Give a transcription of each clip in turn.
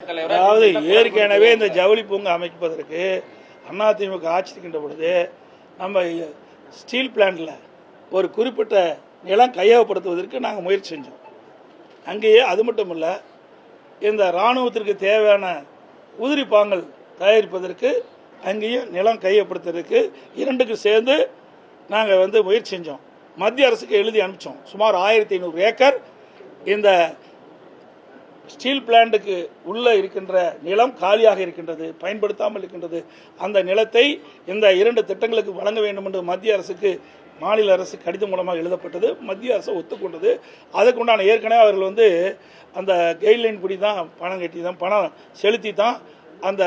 தலைவர். அதாவது ஏற்கனவே இந்த ஜவுளி பூங்கா அமைப்பதற்கு அதிமுக ஆட்சி இருக்கின்ற பொழுது நம்ம ஸ்டீல் பிளான்ட்ல ஒரு குறிப்பிட்ட நிலம் கையகப்படுத்துவதற்கு நாங்கள் முயற்சி செஞ்சோம். அங்கேயே அது மட்டும் இல்லை, இந்த இராணுவத்திற்கு தேவையான உதிரி பாங்கள் தயாரிப்பதற்கு அங்கேயும் நிலம் கையகப்படுத்துறதுக்கு இரண்டுக்கு சேர்ந்து நாங்கள் முயற்சி செஞ்சோம். மத்திய அரசுக்கு எழுதி அனுப்பிச்சோம். சுமார் 1500 ஏக்கர் இந்த ஸ்டீல் பிளான்ட்டுக்கு உள்ளே இருக்கின்ற நிலம் காலியாக இருக்கின்றது, பயன்படுத்தாமல் இருக்கின்றது. அந்த நிலத்தை இந்த 2 திட்டங்களுக்கு வழங்க வேண்டும் என்று மத்திய அரசுக்கு மாநில அரசு கடிதம் மூலமாக எழுதப்பட்டது. மத்திய அரசு ஒத்துக்கொண்டது. அதுக்குண்டான ஏற்கனவே அவர்கள் அந்த கைட்லைன் படி தான் பணம் கட்டி தான் பணம் செலுத்தி தான் அந்த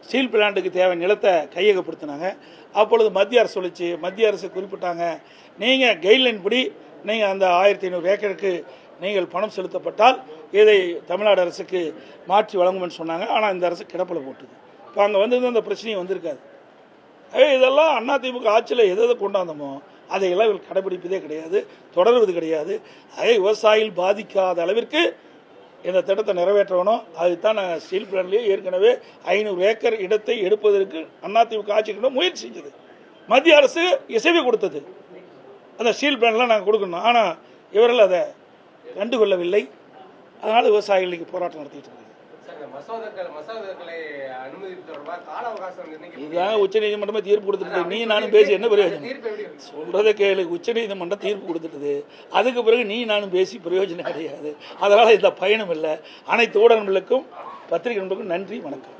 ஸ்டீல் பிளான்ட்டுக்கு தேவையான நிலத்தை கையகப்படுத்தினாங்க. அப்பொழுது மத்திய அரசு சொல்லிச்சு, மத்திய அரசு குறிப்பிட்டாங்க, நீங்கள் கைட்லைன் படி நீங்கள் அந்த 1500 ஏக்கருக்கு நீங்கள் பணம் செலுத்தப்பட்டால் இதை தமிழ்நாடு அரசுக்கு மாற்றி வழங்கும்னு சொன்னாங்க. ஆனால் இந்த அரசு கிடப்பில் போட்டுது. இப்போ அங்கே அந்த பிரச்சனையும் வந்திருக்காது. இதெல்லாம் அதிமுக ஆட்சியில் எதை கொண்டாந்தோமோ அதையெல்லாம் இவர்கள் கடைபிடிப்பதே கிடையாது, தொடர்வது கிடையாது. விவசாயிகள் பாதிக்காத அளவிற்கு இந்த திட்டத்தை நிறைவேற்றணும். அதுதான் நான் ஸ்டீல் பிளான்ட்லேயே ஏற்கனவே 500 ஏக்கர் இடத்தை எடுப்பதற்கு அதிமுக ஆட்சிக்கு முயற்சி செஞ்சது. மத்திய அரசு இசைவு கொடுத்தது, அந்த ஸ்டீல் பிளான்ட்லாம் நாங்கள் கொடுக்கணும். ஆனால் இவர்கள் அதை கண்டுகொள்ளவில்லை. அதனால் விவசாயிகள் இன்னைக்கு போராட்டம் நடத்திட்டு இருக்காங்க. இதுதான் உச்சநீதிமன்றமே தீர்ப்பு கொடுத்துட்டு, நீ நானும் பேசி என்ன பிரயோஜனம்? சொல்றதை கேளு. உச்சநீதிமன்றம் தீர்ப்பு கொடுத்துட்டது, அதுக்கு பிறகு நீ நானும் பேசி பிரயோஜனம் கிடையாது. அதனால இந்த பயணம் இல்லை. அனைத்து ஊடகங்களுக்கும் பத்திரிகை நண்பர்களுக்கும் நன்றி, வணக்கம்.